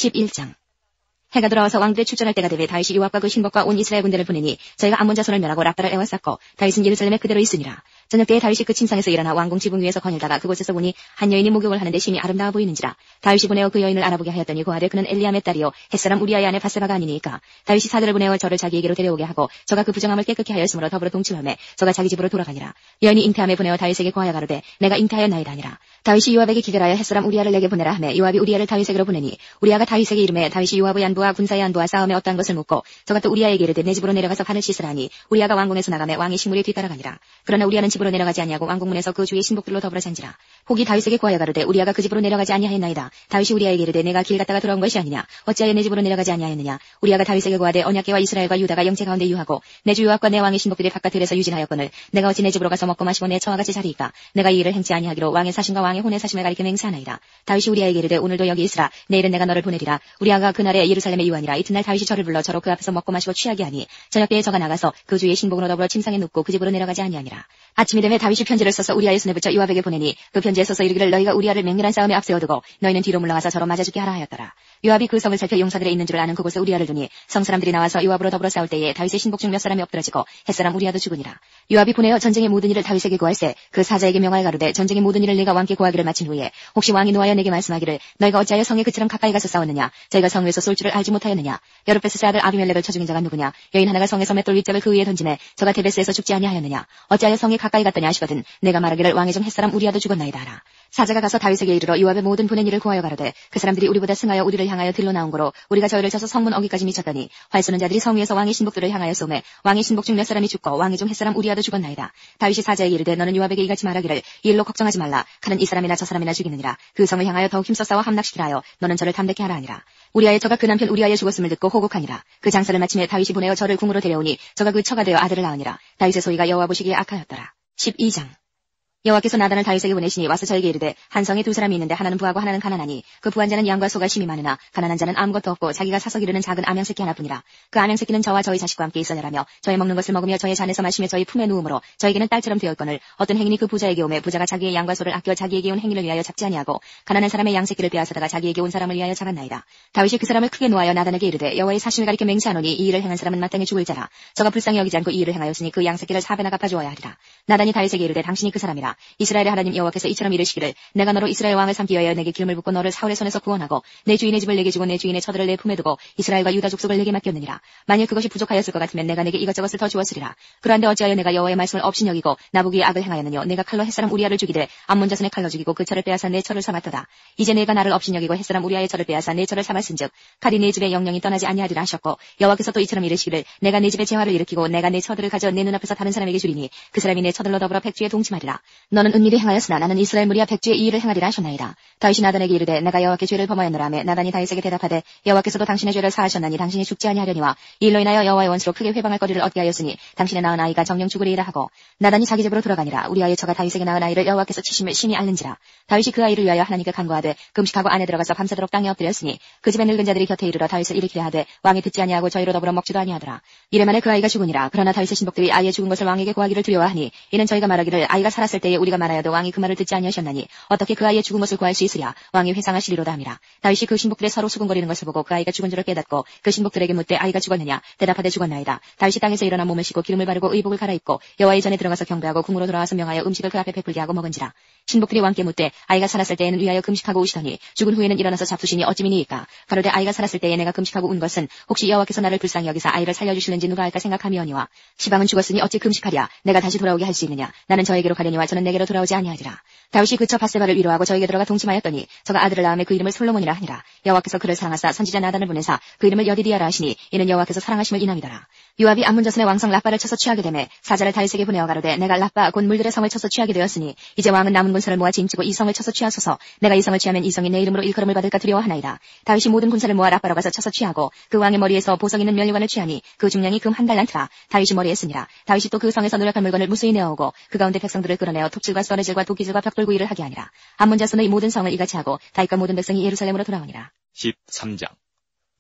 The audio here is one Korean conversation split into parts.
11장. 해가 돌아와서 왕들의 출전할 때가 되매 다윗이 요압과 그 신복과 온 이스라엘 군대를 보내니 저희가 암몬 자손을 멸하고 랍다를 에워쌌고 다윗은 예루살렘에 그대로 있으니라. 저녁 때에 다윗이 그 침상에서 일어나 왕궁 지붕 위에서 거닐다가 그곳에서 보니 한 여인이 목욕을 하는데 심히 아름다워 보이는지라. 다윗이 보내어 그 여인을 알아보게 하였더니 고하되 그는 엘리암의 딸이요 햇사람 우리아의 아내 밧세바가 아니니까. 다윗이 사들을 보내어 저를 자기에게로 데려오게 하고 저가 그 부정함을 깨끗게 하였으므로 더불어 동침하매 저가 자기 집으로 돌아가니라. 여인이 잉태함에 보내어 다윗에게 고하여 가로되 내가 잉태하였나이다 하니라. 다윗이 요압에게 기결하여 햇사람 우리아를 내게 보내라 하매 요압이 우리아를 다윗에게로 보내니 우리아가 다윗에게 이르매 다윗이 요압의 안부와 군사의 안부와 싸움에 어떠한 것을 묻고 저가 또 우리아에게 이르되 내 집으로 내려가서 발을 씻으라 하니 우리아가 왕궁에서 나가매 왕의 식물에 뒤따라가니라. 그러나 우리아는 집으로 내려가지 아니하고 왕궁문에서 그 주위의 신복들로 더불어 잔지라. 혹이 다윗에게 고하여 가로되 우리아가 그 집으로 내려가지 아니하였나이다. 다윗이 우리아에게 이르되 내가 길 갔다가 돌아온 것이 아니냐. 어찌하여 내 집으로 내려가지 아니하였느냐. 우리아가 다윗에게 고하되 언약궤와 이스라엘과 유다가 영체 가운데 유하고 내 주 요압과 내 왕의 신복들이 바깥들에서 유진하였거늘 내가 어찌 내 집으로 가서 먹고 마시고 내 처와 같이 자리이까. 내가 이 일을 행치 아니하기로 왕의 사심과 왕의 혼의 사심을 가리켜 맹세하나이다. 다윗이 우리아에게 이르되 오늘도 여기 있으라. 내일은 내가 너를 보내리라. 우리아가 그날에 예루살렘에 유하니라. 이튿날 다윗이 저를 불러 저로 그 앞에서 먹고 마시고 취하게 하니 저녁 때에 저가 나가서 그 주의 신복으로 더불어 침상에 눕고 그 집으로 내려가지 아니하니라. 아침이 되매 다윗이 편지를 써서 우리아의 손에 붙여 요압에게 보내니 그 편지에 써서 이르기를 너희가 우리아를 맹렬한 싸움에 앞세워두고 너희는 뒤로 물러가서 저로 맞아 죽게 하라 하였더라. 요압이 그 성을 살펴 용사들에 있는 줄을 아는 그곳에 우리아를 두니 성 사람들이 나와서 요압으로 더불어 싸울 때에 다윗의 신복 중 몇 사람이 엎드러지고 햇사람 우리아도 죽으니라. 요압이 보내어 전쟁의 모든 일을 다윗에게 고할세 그 사자에게 명하여 가로되 전쟁의 모든 일을 네가 왕께 고하기를 마친 후에 혹시 왕이 노하여 내게 말씀하기를 너희가 어찌하여 성에 그처럼 가까이 가서 싸웠느냐. 저희가 성 위에서 쏠 줄을 알지 못하였느냐. 여룻베스의 아들 아비멜렉을 쳐 죽인 자가 누구냐. 여인 하나가 성에서 맷돌 윗잡을 그 위에 던지매 저가 데베스에서 죽지 아니하였느냐. 어찌하여 성에 가까이 갔더냐 하시거든 내가 말하기를 왕의 종 햇사람 우리아도 죽었나이다 하라. 사자가 가서 다윗에게 이르러 요압의 모든 보낸 일을 고하여 가로되 그 사람들이 우리보다 승하여 우리를 향하여 들로 나온 거로 우리가 저희를 쳐서 성문 어기까지 미쳤더니 활 쏘는 자들이 성 위에서 왕의 신복들을 향하여 쏘매 왕의 신복 중 몇 사람이 죽고 왕의 종 햇사람 우리아도 죽었나이다. 다윗이 사자에게 이르되 너는 요압에게 이같이 말하기를 이 일로 걱정하지 말라. 칼은 이 사람이나 저 사람이나 죽이느니라. 그 성을 향하여 더욱 힘써 싸워 함락시키라 하여 너는 저를 담대케 하라 하니라. 우리아의 저가 그 남편 우리아의 죽었음을 듣고 호곡하니라. 그 장사를 마침에 다윗이 보내어 저를 궁으로 데려오니 저가 그 처가 되어 아들을 낳으니라. 다윗의 소위가 여호와 보시기에 악하였더라. 12장. 여호와께서 나단을 다윗에게 보내시니 와서 저에게 이르되 한 성에 두 사람이 있는데 하나는 부하고 하나는 가난하니 그 부한 자는 양과 소가 심히 많으나 가난한 자는 아무것도 없고 자기가 사서 기르는 작은 암양새끼 하나뿐이라. 그 암양새끼는 저와 저희 자식과 함께 있어내라며 저희 먹는 것을 먹으며 저희 잔에서 마시며 저희 품에 누우므로 저에게는 딸처럼 되었거늘 어떤 행인이 그 부자에게 오매 부자가 자기의 양과 소를 아껴 자기에게 온 행인을 위하여 잡지 아니하고 가난한 사람의 양새끼를 빼앗아다가 자기에게 온 사람을 위하여 잡았나이다. 다윗이 그 사람을 크게 노하여 나단에게 이르되 여호와의 사심을 가리켜 맹세하노니 이 일을 행한 사람은 마땅히 죽을 자라. 저가 불쌍히 여기지 않고 이 일을 행하였으니 그 양새끼를 4배나 갚아주어야 하리라. 나단이 다윗에게 이르되 당신이 그 사람이라. 이스라엘의 하나님 여호와께서 이처럼 이르시기를 내가 너로 이스라엘 왕을 삼기 위하여 내게 기름을 붓고 너를 사울의 손에서 구원하고 내 주인의 집을 내게 주고 내 주인의 처들을 내 품에 두고 이스라엘과 유다 족속을 내게 맡겼느니라. 만일 그것이 부족하였을 것 같으면 내가 내게 이것저것을 더 주었으리라. 그런데 어찌하여 내가 여호와의 말씀을 업신여기고 나보기에 악을 행하였느뇨. 내가 칼로 햇사람 우리아를 죽이되 암몬 자손의 칼로 죽이고 그 철을 빼앗아 내 철을 삼았도다. 이제 내가 나를 업신여기고 햇사람 우리아의 철을 빼앗아 내 철을 삼았은즉 칼이 내 집에 영영이 떠나지 아니하리라 하셨고 여호와께서 또 이처럼 이르시기를 내가 내 집에 재화를 일으키고 내가 내 처들을 가져 내 눈앞에서 다른 사람에게 주리니 그 사람이 내 처들로 더불어 백주에 동침하리라. 너는 은밀히 행하였으나 나는 이스라엘 무리와 백주에 이 일을 행하리라 하셨나이다. 다윗이 나단에게 이르되 내가 여호와께 죄를 범하였노라 하매 나단이 다윗에게 대답하되 여호와께서도 당신의 죄를 사하셨나니 당신이 죽지 아니하려니와 이 일로 인하여 여호와의 원수로 크게 회방할 거리를 얻게 하였으니 당신의 낳은 아이가 정령 죽으리이라 하고 나단이 자기 집으로 돌아가니라. 우리아의 처가 다윗에게 낳은 아이를 여호와께서 치심을 심히 앓는지라. 다윗이 그 아이를 위하여 하나님께 간구하되 금식하고 안에 들어가서 밤새도록 땅에 엎드렸으니 그 집에 늙은 자들이 곁에 이르러 다윗을 일으키려 하되 왕이 듣지 아니하고 저희로 더불어 먹지도 아니하더라. 이래 만에 그 아이가 죽으니라. 그러나 다윗의 신복들이 아이의 죽은 것을 왕에게 고하기를 두려워하니 이는 저희가 말하기를 아이가 살았을 때에 우리가 말하여도 왕이 그 말을 듣지 아니하셨나니 어떻게 그 아이의 죽은 것을 구할 수 있으랴. 왕이 회상하시리로다 함이라. 다윗이 그 신복들의 서로 수군거리는 것을 보고 그 아이가 죽은 줄을 깨닫고 그 신복들에게 묻되 아이가 죽었느냐. 대답하되 죽었나이다. 다윗이 땅에서 일어나 몸을 씻고 기름을 바르고 의복을 갈아입고 여호와의 전에 들어가서 경배하고 궁으로 돌아와서 명하여 음식을 그 앞에 베풀게 하고 먹은지라. 신복들이 왕께 묻되 아이가 살았을 때에는 위하여 금식하고 우시더니 죽은 후에는 일어나서 잡수시니 어찌미니이까. 가로되 아이가 살았을 때에 내가 금식하고 운 것은 혹시 여호와께서 나를 불쌍히 여기사 아이를 살려주실는지 누가 알까 생각함이오니와 시방은 죽었으니 어찌 금식하랴. 내가 다시 돌아오게 할 수 있느냐. 나는 저에게로 가려니와 저는 내게로 돌아오지 아니하리라. 다윗이 그처 밧세바를 위로하고 저에게 들어가 동침하였더니 저가 아들을 낳음에 그 이름을 솔로몬이라 하니라. 여호와께서 그를 사랑하사 선지자 나단을 보내사 그 이름을 여디디아라 하시니 이는 여호와께서 사랑하심을 인함이더라. 요압이 암몬 자손의 왕성 랍바를 쳐서 취하게 되매 사자를 다윗에게 보내어 가로되 내가 랍바 곧 물들의 성을 쳐서 취하게 되었으니 이제 왕은 남은 군사를 모아 짐치고 이 성을 쳐서 취하소서. 내가 이 성을 취하면 이 성이 내 이름으로 일컬음을 받을까 두려워하나이다. 다윗이 모든 군사를 모아 랍바로 가서 쳐서 취하고 그 왕의 머리에서 보석 있는 면류관을 취하니 그 중량이 금 한 달란트라. 다윗이 머리에 쓰니라. 다윗이 또 그 성에서 노력한 물건을 무수히 내어오고 그 가운데 백성들을 끌어내어 톱질과 썰의질과 도끼질과 벽돌구이를 하게 하니라. 암몬 자손의 모든 성을 이같이 하고 다윗과 모든 백성이 예루살렘으로 돌아오니라. 13장.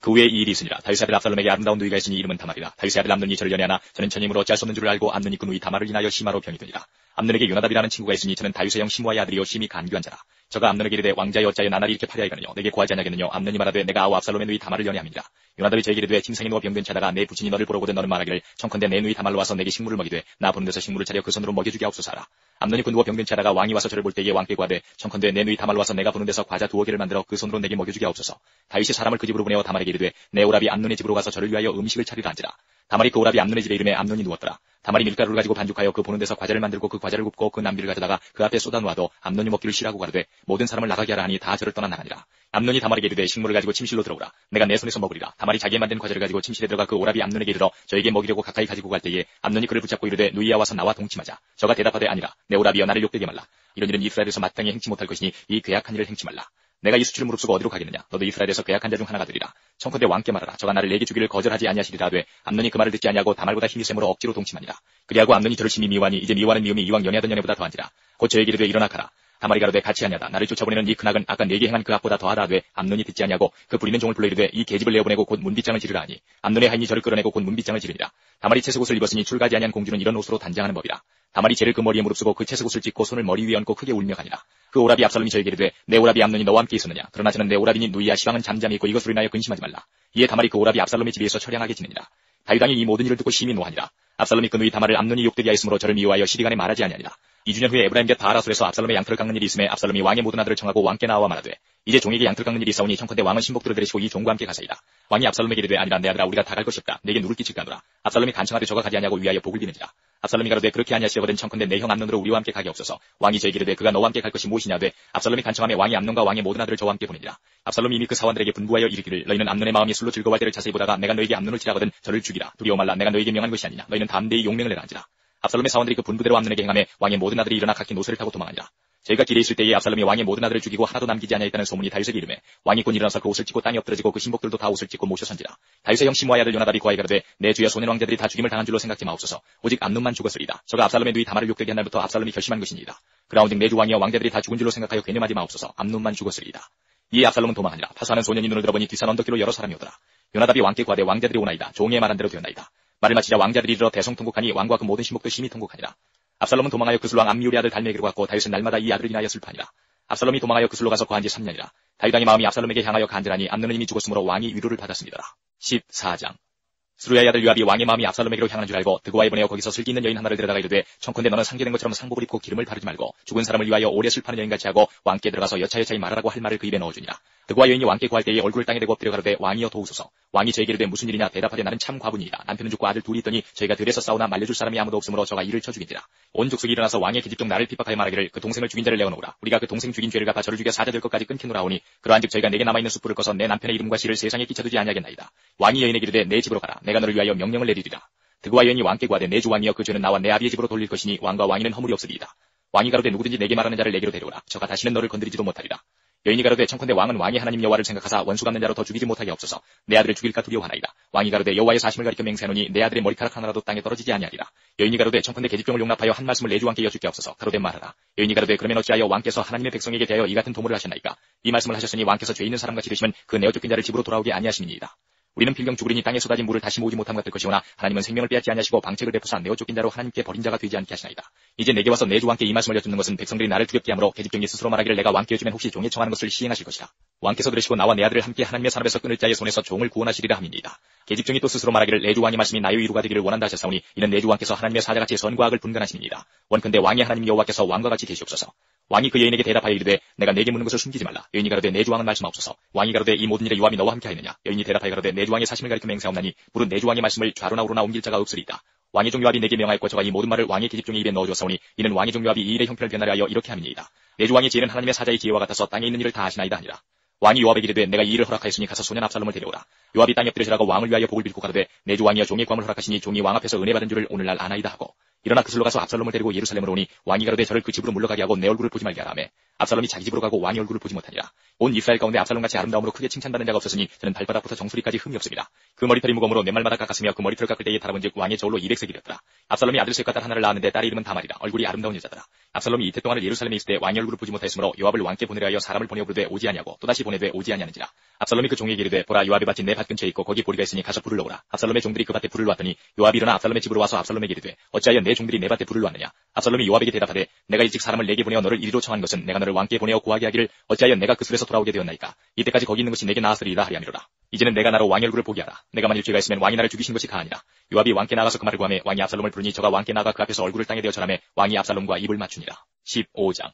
그 후에 이 일이 있으니라. 다윗의 아들 압살롬에게 아름다운 누이가 있으니 이름은 다말이라. 다윗의 아들 암논이 저를 연애하나 저는 전임으로 어찌할 수 없는 줄을 알고 암논이 그 누이 다말을 인하여 심하로 병이 되니라. 암논에게 요나답이라는 친구가 있으니 저는 다윗의 형 시므아의 아들이요 심히 간교한 자라. 저가 암논에게 이르되 왕자여 어찌하여 나날이 이렇게 파리하였느냐 내게 구하지 아니하겠느냐. 암논이 말하되 내가 아우 압살롬의 누이 다말을 연애함이니라. 요나답이 저에게 이르되 침상에 누워 병든 자다가 내 부친이 너를 보러 오거든 너는 말하기를 청컨대 내 누이 다말로 와서 내게 식물을 먹이되 나 보는 데서 식물을 차려 그 손으로 먹여주게 하옵소서 하라. 암논이 그 누워 병든 자다가 왕이 와서 저를 볼 때에 왕께 구하되 청컨대 내 누이 다말로 와서 내가 보는 데서 과자 2개를 만들어 그 손으로 내게 먹여주게 하옵소서. 다윗이 사람을 그 집으로 보내어 다말에게 이르되 내 오라비 암논의 집으로 가서 저를 위하여 음식을 차리라 한지라. 다말이 그 오라비 암논의 집에 이름에 암논이 누웠더라. 다말이 밀가루를 가지고 반죽하여 그 보는 데서 과자를 만들고 그 과자를 굽고 그 남비를 가져다가 그 앞에 쏟아 놓아도 암논이 먹기를 싫어하고 가로되 모든 사람을 나가게 하라 하니 다 저를 떠나 나가니라. 암논이 다말에게 이르되 식물을 가지고 침실로 들어오라. 내가 내 손에서 먹으리라. 다말이 자기의 만든 과자를 가지고 침실에 들어가 그 오라비 암논에게 이르러 저에게 먹이려고 가까이 가지고 갈 때에 암논이 그를 붙잡고 이르되 누이야 와서 나와 동침하자. 저가 대답하되 아니라. 내 오라비여 나를 욕되게 말라. 이런 일은 이스라엘에서 마땅히 행치 못할 것이니 이 괴악한 일을 행치 말라. 내가 이 수치를 무릅쓰고 어디로 가겠느냐. 너도 이스라엘에서 괴악한 자 중 하나가 되리라. 청컨대 왕께 말하라. 저가 나를 내게 주기를 거절하지 아니하시리라 하되 암논이 그 말을 듣지 아니하고 다말보다 힘이 세므로 억지로 동침하니라. 그리하고 암논이 저를 심히 미워하니 이제 미워하는 미움이 이왕 연애하던 연애보다 더한지라. 곧 저에게 이르되 일어나 가라. 다말이 가로되 같이 하냐다. 나를 쫓아보내는 이 근악은 아까 내게 행한 그 악보다 더하다 하되 암논이 듣지 아니하고 그 부리는 종을 불러 이르되 이 계집을 내어보내고 곧 문빗장을 지르라 하니 암논의 하인이 저를 끌어내고 곧 문빗장을 지르니라. 다말이 채색 옷을 입었으니 출가지 아니한 공주는 이런 옷으로 단장하는 법이라. 다말이 죄를 그 머리에 무릅쓰고 그 채색 옷을 찢고 손을 머리 위에 얹고 크게 울며 가니라. 그 오라비 압살롬이 저에게 이르되 내 오라비 암논이 너와 함께 있었느냐. 그러나 저는 내 오라비니 누이야 시방은 잠잠히 있고 이것으로 인하여 근심하지 말라. 이에 다말이 그 오라비 압살롬의 집에서 처량하게 지내니라. 다윗 왕이 이 모든 일을 듣고 심히 노하니라. 압살롬이 그 누이 다말을 암논이 욕되게 하였으므로 저를 미워하여 시리간에 말하지 아니하니라. 2주년 후에 에브라임 곁 바하라솔에서 압살롬의 양털을 깎는 일이 있음에 압살롬이 왕의 모든 아들을 청하고 왕께 나와 말하되 이제 종에게 양털 깎는 일이 있사오니 청컨대 왕은 신복들을 데리시고 이 종과 함께 가사이다. 왕이 압살롬에게 이르되 아니라 내 아들아 우리가 다 갈 것이 없다. 내게 누를 끼칠까 하노라. 압살롬이 간청하되 저가 가지 아니하고 위하여 복을 비는지라. 압살롬이 가로되 그렇게 아니하시려거든 청컨대 내 형 암논으로 우리와 함께 가게 없소서. 왕이 저에게 이르되 그가 너와 함께 갈 것이 무엇이냐 하되 압살롬이 간청하며 왕이 암논과 왕의 모든 아들을 저와 함께 보내니라. 압살롬이 이미 그 사원들에게 분부하여 이르기를 너희는 암논의 마음이 술로 즐거워할 때를 자세히 보다가 내가 너에게 암논을 치라거든 저를 죽이라. 두려워 말라. 내가 너에게 명한 것이 아니냐. 너희는 담대히 용맹을 내라 한지라. 압살롬의 사원들이 그 분부대로 암논에게 행하며 왕의 모든 아들이 일어나 각기 노새를 타고 도망하니라. 저희가 길에 있을 때에 압살롬이 왕의 모든 아들을 죽이고 하나도 남기지 아니하였다는 소문이 다윗에게 이르매 왕이 곧 일어나서 그 옷을 찢고 땅에 엎드러지고 그 신복들도 다 옷을 찢고 모셔 선지라. 다윗의 형 시므아의 아들 요나답이 고하여 가로되 내 주여 소년 왕자들이 다 죽임을 당한 줄로 생각지 마옵소서. 오직 암논만 죽었으리이다. 저가 압살롬의 누이 다말을 욕되게 한 날부터 압살롬이 결심한 것이니이다. 그라온즉 내 주 왕이여 왕자들이 다 죽은 줄로 생각하여 괴념하지 마옵소서. 암논만 죽었으리이다. 이에 압살롬은 도망하니라. 파수하는 소년이 눈을 들어보니 뒷산 언덕길로 여러 사람이 오더라. 요나답이 왕께 구하되 왕자들이 오나이다. 종의 말한 대로 되었나이다. 말을 마치자 왕자들이 이르러 대성통곡하니 왕과 그 모든 신복도 심히 통곡하니라. 압살롬은 도망하여 그술왕 암미울의 아들 달메기로 갔고 다윗은 날마다 이 아들을 인하여 슬퍼하니라. 압살롬이 도망하여 그술로 가서 거한 지 3년이라. 다윗 왕의 마음이 압살롬에게 향하여 간절하니 암논은 이미 죽었으므로 왕이 위로를 받았습니다. 14장 스루야의 아들 요압이 왕의 마음이 압살롬에게로 향하는 줄 알고 드고아에 보내어 거기서 슬기 있는 여인 하나를 데려다가 이르되 청컨대 너는 상계된 것처럼 상복을 입고 기름을 바르지 말고 죽은 사람을 위하여 오래 슬퍼하는 여인같이 하고 왕께 들어가서 여차여차히 말하라고 할 말을 그 입에 넣어주니라. 드고아 여인이 왕께 구할 때에 얼굴을 땅에 대고 엎드려 가로되 왕이여 도우소서. 왕이 저에게 이르되 무슨 일이냐. 대답하되 나는 참 과부니이다. 남편은 죽고 아들 둘이 있더니 저희가 들에서 싸우나 말려줄 사람이 아무도 없으므로 저가 이를 쳐 죽인지라. 온 족속이 일어나서 왕의 계집종 나를 핍박하여 말하기를 그 동생을 죽인 자를 내어놓으라. 우리가 그 동생 죽인 죄를 갚아 저를 죽여 사자 될 것까지 끊기노라 하오니 그러한즉 저희가 내게 남아있는 숯불을 꺼서 내 남편의 이름과 시를 세상에 끼쳐두지 아니하겠나이다. 왕이 여인에게 이르되 내 집으로 가라. 내가 너를 위하여 명령을 내리리라. 드고아 여인이 왕께 구하되 내 주 왕이여 그 죄는 나와 내 아비의 집으로 돌릴 것이니 왕과 왕위는 허물이 없으리이다. 왕이 가로되 누구든지 내게 말하는 자를 내게로 데려오라. 저가 다시는 너를 건드리지도 못하리라. 여인이 가로되 청컨대 왕은 왕의 하나님 여호와를 생각하사 원수 갚는 자로 더 죽이지 못하게 없어서 내 아들을 죽일까 두려워하나이다. 왕이 가로되 여호와의 사심을 가리켜 맹세하노니 내 아들의 머리카락 하나라도 땅에 떨어지지 아니하리라. 여인이 가로되 청컨대 계집종을 용납하여 한 말씀을 내 주 왕께 여쭙게 없어서. 가로되 말하라. 여인이 가로되 그러면 어찌하여 왕께서 하나님의 백성에게 대하여 이 같은 도모를 하셨나이까. 이 말씀을 하셨으니 왕께서 죄 있는 사람같이 되시면 그 내어 쫓긴 자를 집으로 돌아오게 아니하심이니이다. 우리는 필경 죽으리니 땅에 쏟아진 물을 다시 모으지 못함 같을 것이오나 하나님은 생명을 빼앗지 아니하시고 방책을 베푸사 내어 쫓긴 자로 하나님께 버린 자가 되지 않게 하시나이다. 이제 내게 와서 내 주 왕께 이 말씀을 여쭙는 것은 백성들이 나를 두렵게 하므로 계집종이 스스로 말하기를 내가 왕께 여쭈면 혹시 종이 청하는 것을 시행하실 것이라. 왕께서 들으시고 나와 내 아들을 함께 하나님의 산업에서 끊을 자의 손에서 종을 구원하시리라 함이니이다. 계집종이 또 스스로 말하기를 내 주 왕의 말씀이 나의 위로가 되기를 원한다 하셨사오니 이는 내 주 왕께서 하나님의 사자같이 선과 악을 분간하심이니이다. 원컨대 왕의 하나님 여호와께서 왕과 같이 계시옵소서. 왕이 그 여인에게 대답하여 이르되 내가 내게 묻는 것을 숨기지 말라. 여인이 가로되 내 주 왕은 말씀하옵소서. 왕이 가로되 이 모든 일에 요압이 너와 함께 하였느냐. 여인이 대답하여 가로되 내 주 왕의 사심을 가리켜 맹세하옵나니 무릇 내 주 왕의 말씀을 좌로나 우로나 옮길 자가 없으리이다. 왕의 종 요압이 내게 명하였고 저가 이 모든 말을 왕의 계집종의 입에 넣어주었사오니 이는 왕의 종 요압이 이 일의 형편을 변하려 하여 이렇게 함이니이다. 내 주 왕의 지혜는 하나님의 사자의 지혜와 같아서 땅에 있는 일을 다 아시나이다 하니라. 왕이 요압에게 이르되 내가 이 일을 허락하였으니 가서 소년 압살롬을 데려오라. 요압이 땅에 엎드려지라고 왕을 위하여 복을 빌고 가로되 내 주 왕이여 종의 구함을 허락하시니 종이 왕 앞에서 은혜 받은 줄을 오늘날 아나이다 하고 일어나 그슬로 가서 압살롬을 데리고 예루살렘으로 오니 왕이 가로되 저를 그 집으로 물러가게 하고 내 얼굴을 보지 말게 하라매 압살롬이 자기 집으로 가고 왕의 얼굴을 보지 못하니라. 온 이스라엘 가운데 압살롬같이 아름다움으로 크게 칭찬받는 자가 없었으니 저는 발바닥부터 정수리까지 흠이 없습니다. 그 머리털이 무거움으로 내 말마다 깎았으며 그 머리털을 깎을 때에 달아본즉 왕의 저울로 200세겔이었더라. 압살롬이 아들 셋과 딸 하나를 낳았는데 딸의 이름은 다말이라. 얼굴이 아름다운 여자더라. 압살롬이 이태 동안을 예루살렘에 있을 때 왕의 얼굴을 보지 못하였으므로 요압을 왕께 보내려 하여 사람을 보내어 부르되 오지 아니하고 또다시 보내되 오지 아니하는지라. 압살롬이 그 종에게 이르되 보라 요압의 밭이 내 밭 근처에 있고 거기 보리가 있으니 가서 불을 넣으라. 압살롬의 종들이 그 밭에 불을 놓았더니 요압이 일어나 압살롬의 집으로 와서 압살롬에게 이르되 어찌하여 내 내 종들이 내 밭에 불을 놓았느냐. 압살롬이 요압에게 대답하되 내가 일찍 사람을 내게 보내어 너를 이리로 청한 것은 내가 너를 왕께 보내어 구하게 하기를 어찌하여 내가 그 술에서 돌아오게 되었나이까. 이때까지 거기 있는 것이 내게 나았으리이다 하리 함이로라. 이제는 내가 나로 왕의 얼굴을 보게 하라. 내가 만일 죄가 있으면 왕이 나를 죽이신 것이 가하니라. 요압이 왕께 나가서 그 말을 구하매 왕이 압살롬을 부르니 저가 왕께 나가 그 앞에서 얼굴을 땅에 대어 절하매 왕이 압살롬과 입을 맞추니라. 15장.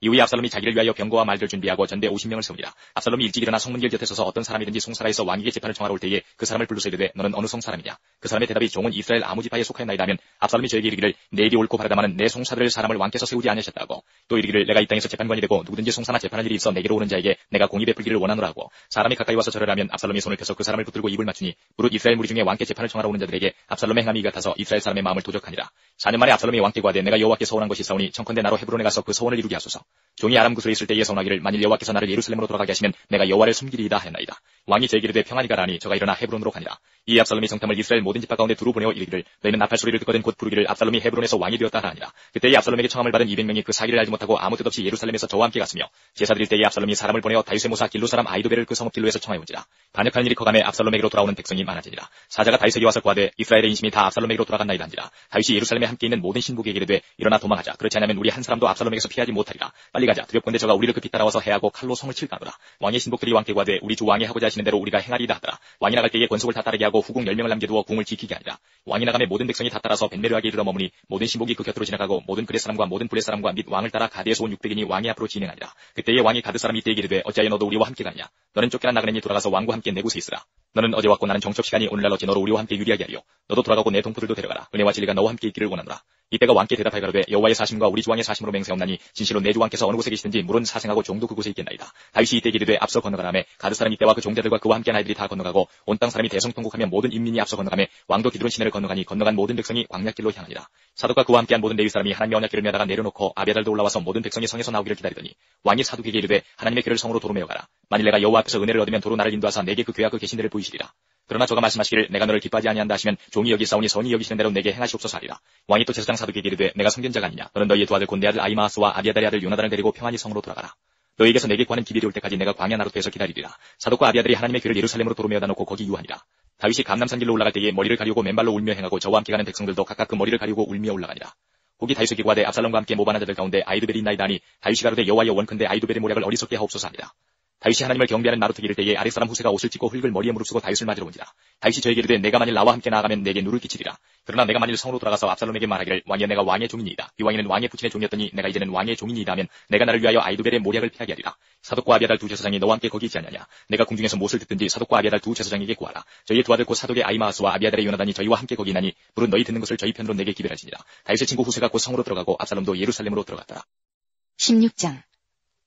이후에 압살롬이 자기를 위하여 병거와 말들 준비하고 전대 50명을 세우니라. 압살롬이 일찍 일어나 성문길 곁에 서서 어떤 사람이든지 송사라에서 왕에게 재판을 청하러 올 때에 그 사람을 불러서 이르되 너는 어느 송 사람이냐. 그 사람의 대답이 종은 이스라엘 아무 지파에 속하였나이다 하면 압살롬이 저에게 이르기를 내게 옳고 바르다마는 내 송사들 사람을 왕께서 세우지 아니하셨다고. 또 이르기를 내가 이 땅에서 재판관이 되고 누구든지 송사나 재판할 일이 있어 내게로 오는 자에게 내가 공의 베풀기를 원하노라 하고 사람이 가까이 와서 절을 하면 압살롬이 손을 펴서 그 사람을 붙들고 입을 맞추니 무릇 이스라엘 무리 중에 왕께 재판을 청하러 오는 자들에게 압살롬의 행함이 이 같아서 이스라엘 사람의 마음을 도적하니라. 4년 만에 압살롬이 왕께 구하되 내가 여호와께 서원한 것이 있사오니 청컨대 나로 헤브론에 가서 그 서원을 이루게 하소서. 종이 아람 구슬에 있을 때에 서원하기를 만일 여호와께서 나를 예루살렘으로 돌아가게 하시면 내가 여호와를 숨기리이다 하였나이다. 왕이 저에게 이르되 평안히 가라하니 저가 일어나 헤브론으로 가니라. 이 압살롬이 정탐을 이스라엘 모든 지파 가운데 두루 보내어 이르기를 너희는 나팔 소리를 듣거든 곧 부르기를 압살롬이 헤브론에서 왕이 되었다 하니라. 그때 이 압살롬에게 청함을 받은 200명이 그 사기를 알지 못하고 아무 뜻 없이 예루살렘에서 저와 함께 갔으며 제사 드릴 때에 압살롬이 사람을 보내어 다윗의 모사 길로 사람 아이도벨을 그 성읍 길로에서 청하여온지라. 반역하는 일이 커가매 압살롬에게로 돌아오는 백성이 많아지니라. 사자가 다윗에게 와서 구하되 이스라엘의 인심이 다 압살롬에게로 돌아간나이다 한지라. 다윗이 예루살렘에 함께 있는 모든 신복에게 이르되 일어나 도망하자. 그렇지 않으면 우리 한 사람도 압살롬에게서 피하지 못하리라. 빨리 가자. 두렵건대 저가 우리를 급히 따라와서 해하고 칼로 성을 칠까노라. 왕의 신복들이 왕께 구하되 우리 주 왕이 하고자 하시는 대로 우리가 행하리이다 하더라. 왕이 나갈 때에 권속을 다 따르게 하고 후궁 10명을 남겨두어 궁을 지키게 하니라. 왕이 나가매 모든 백성이 다 따라서 벤메르하게 이르러 머무니 모든 신복이 그 곁으로 지나가고 모든 그렛 사람과 모든 블렛 사람과 및 왕을 따라 가드에서 온 600인이 왕의 앞으로 진행하니라. 그때에 왕이 가드 사람이 이때에게 이르되 어찌하여 너도 우리와 함께 가느냐. 너는 쫓겨난 나그네니 돌아가서 왕과 함께 내 곳에 있으라. 너는 어제 왔고 나는 정첩 시간이 오늘날 어찌 너로 우리와 함께 유리하게 하리요. 너도 돌아가고 내 동포들도 데려가라. 은혜와 진리가 너와 함께 있기를 원하노라. 이때가 왕께 대답하여 가로되 여호와의 사심과 우리 주 왕의 사심으로 맹세하옵나니 진실로 내 주 왕께서 어느 곳에 계시든지 물론 사생하고 종도 그곳에 있겠나이다. 다윗이 이때에게 이르되 앞서 건너가라매 가드 사람 이때와 그 종자들과 그와 함께한 아이들이 다 건너가고 온 땅 사람이 대성통곡하며 모든 인민이 앞서 건너가매 왕도 기드론 시내를 건너가니 건너간 모든 백성이 광야길로 향하니라. 사독과 그와 함께한 모든 레위 사람이 하나님의 언약궤를 메다가 내려놓고 아비아달도 올라와서 모든 백성이 성에서 나오기를 기다리더니 왕이 사독에게 이르되 하나님의 궤를 성으로 도로 메어 가라. 만일 내가 여호와 앞에서 은혜를 얻으면 도로 나를 인도하사 내게 그 궤와 그 계신 데를 보이시리라. 그러나 저가 말씀하시기를 내가 너를 기뻐하지 아니한다 하시면 종이 여기사오니 선이 여기시는 대로 내게 행하시옵소서 하리라. 왕이 또 제사장 사독에게 이르되 내가 성견자가 아니냐. 너는 너희의 두 아들 곤 내 아들 아히마아스와 아비아달의 아들 요나단을 데리고 평안히 성으로 돌아가라. 너희에게서 내게 구하는 기별이 올 때까지 내가 광야 나루트에서 기다리리라. 사독과 아비아들이 하나님의 궤를 예루살렘으로 도로 메어다 놓고 거기 유하니라. 다윗이 감람산 길로 올라갈 때에 머리를 가리우고 맨발로 울며 행하고 저와 함께 가는 백성들도 각각 그 머리를 가리우고 울며 올라가니라. 혹이 다윗에게 구하되 압살롬과 함께 모반한 자들 가운데 아이두벨이 있나이다 하니 다윗이 가로되 여호와여 원컨대 아이두벨의 모략을 어리석게 하옵소서 하니라. 다윗이 하나님을 경배하는 나루트에 이를 때에 아랫사람 후세가 옷을 찢고 흙을 머리에 무릅쓰고 다윗을 맞으러 온지라. 다윗이 저에게 이르되 내가 만일 나와 함께 나아가면 내게 누를 끼치리라. 그러나 내가 만일 성으로 돌아가서 압살롬에게 말하기를 왕이여 내가 왕의 종이니이다. 이 왕이는 왕의 부친의 종이었더니 내가 이제는 왕의 종이니이다 하면 내가 나를 위하여 아이두벨의 모략을 피하게 하리라. 사독과 아비아달 두 제사장이 너와 함께 거기 있지 않냐냐. 내가 궁중에서 무엇을 듣든지 사독과 아비아달 두 제사장에게 구하라. 저희의 두 아들 곧 사독의 아히마아스와 아비아달의 요나단이 저희와 함께 거기 있나니 물은 너희 듣는 것을 저희 편으로 내게 기별하시니라. 다윗의 친구 후세가 곧 성으로 들어가고 압살롬도 예루살렘으로 들어갔더라. 16장.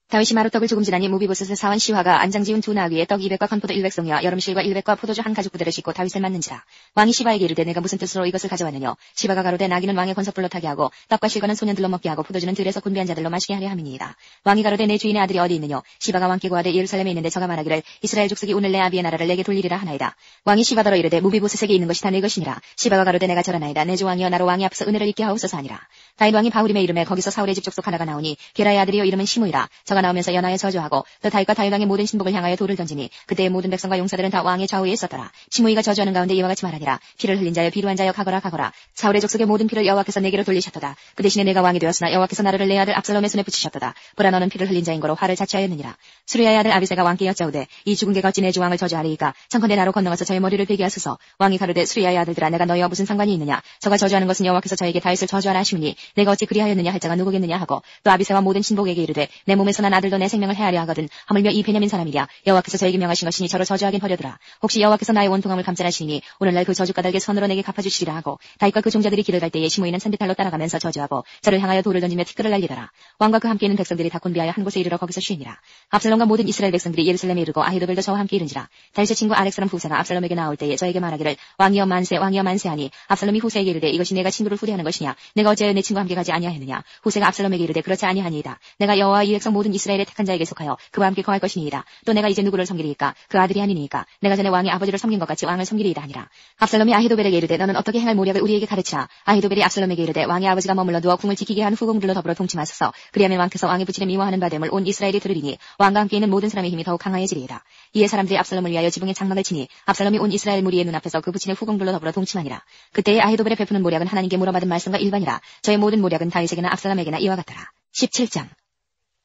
다윗이 마루떡을 조금 지나니 무비보셋의 사원 시화가 안장 지은 두 나귀에 떡 200과 건포도 100송이와 여름실과 100과 포도주 한 가죽 부대를 싣고 다윗을 맞는지라. 왕이 시바에게 이르되 내가 무슨 뜻으로 이것을 가져왔느냐. 시바가 가로되 나귀는 왕의 권석불로 타게 하고 떡과 실과는 소년들로 먹게 하고 포도주는 들에서 군비한 자들로 마시게 하려 함이니이다. 왕이 가로되 내 주인의 아들이 어디 있느냐. 시바가 왕께 구하되 예루살렘에 있는데 저가 말하기를 이스라엘 족속이 오늘 내 아비의 나라를 내게 돌리리라 하나이다. 왕이 시바더러 이르되 무비보셋에게 있는 것이 다 내 것이니라. 시바가 가로되 내가 절하나이다. 내 주 왕이여 나로 왕의 앞서 은혜를 잊게 하옵소서 하니라. 다윗 왕이 바후림에 이름에 거기서 사울의 집 족속 하나가 나오니 게라의 아들이요 이름은 시므이라. 저가 나오면서 연하에 저주하고 또 다윗과 다윗 왕의 모든 신복을 향하여 돌을 던지니 그때의 모든 백성과 용사들은 다 왕의 좌우에 있었더라. 시므이가 저주하는 가운데 이와 같이 말하니라. 피를 흘린 자여 비루한 자여 가거라 가거라. 사울의 족속의 모든 피를 여호와께서 내게로 돌리셨도다. 그 대신에 내가 왕이 되었으나 여호와께서 나를 내 아들 압살롬의 손에 붙이셨도다. 보라 너는 피를 흘린 자인 거로 화를 자취하였느니라. 수르야의 아들 아비새가 왕께 여짜오되 이 죽은 개가 어찌 내 주 왕을 저주하리이까. 청컨대 나로 건너가서 저의 머리를 베게 하소서. 왕이 가로되 수르야의 아들들아 내가 너희와 무슨 상관이 있느냐. 저가 저주하는 것은 여호와께서 저에게 다윗을 저주하라 하시니 내가 어찌 그리하였느냐 할 자가 누구겠느냐 하고 또 아비새와 모든 신복에게 이르되 내 몸에서 난 아들도 내 생명을 해하려 하거든 하물며 이 베냐민 사람이랴. 여호와께서 저에게 명하신 것이니 저로 저주하긴 버려두라. 혹시 여호와께서 나의 원통함을 감찰하시니 오늘날 그 저주 까닭에 선으로 내게 갚아주시리라 하고 다윗과 그 종자들이 길을 갈 때에 시므이는 산비탈로 따라가면서 저주하고 저를 향하여 돌을 던지며 티끌을 날리더라. 왕과 그 함께 있는 백성들이 다 곤비하여 한 곳에 이르러 거기서 쉬니라. 압살롬과 모든 이스라엘 백성들이 예루살렘에 이르고 아히도벨도 저와 함께 이른지라. 다윗의 친구 아렉 사람 후세가 압살롬에게 나올 때에 저에게 말하기를 왕이여 만세 왕이여 만세 하니 압살롬이 후세에게 이르되 이것이 내가 친구를 후대하는 것이냐. 내가 어찌하여 내 친구와 함께 가지 아니하였느냐. 후세가 압살롬에게 이르되 그렇지 아니하니이다. 내가 여호와 이 백성 모든 이스라엘의 택한 자에게 속하여 그와 함께 거할 것이니이다. 또 내가 이제 누구를 섬기리이까? 그 아들이 아니니이까. 내가 전에 왕이 아버지를 섬긴 것 같이 왕을 섬기리이다 하니라. 압살롬이 아히도벨에게 이르되 너는 어떻게 행할 모략을 우리에게 가르치라. 아히도벨이 압살롬에게 이르되 왕의 아버지가 머물러 누워 궁을 지키게 한 후궁들로 더불어 동침하소서. 그리하면 왕께서 왕의 부친을 미워하는 바 됨을 온 이스라엘이 들으리니 왕과 함께 있는 모든 사람의 힘이 더욱 강하여지리이다. 이에 사람들이 압살롬을 위하여 지붕에 장막을 치니 압살롬이 온 이스라엘 무리의 눈앞에서 그 부친의 후궁들로 더불어 동침하니라. 그때에 아히도벨의 베푸는 모략은 하나님께 물어받은 말씀과 일반이라. 저의 모든 모략은 다윗에게나 압살롬에게나 이와 같더라. 17장.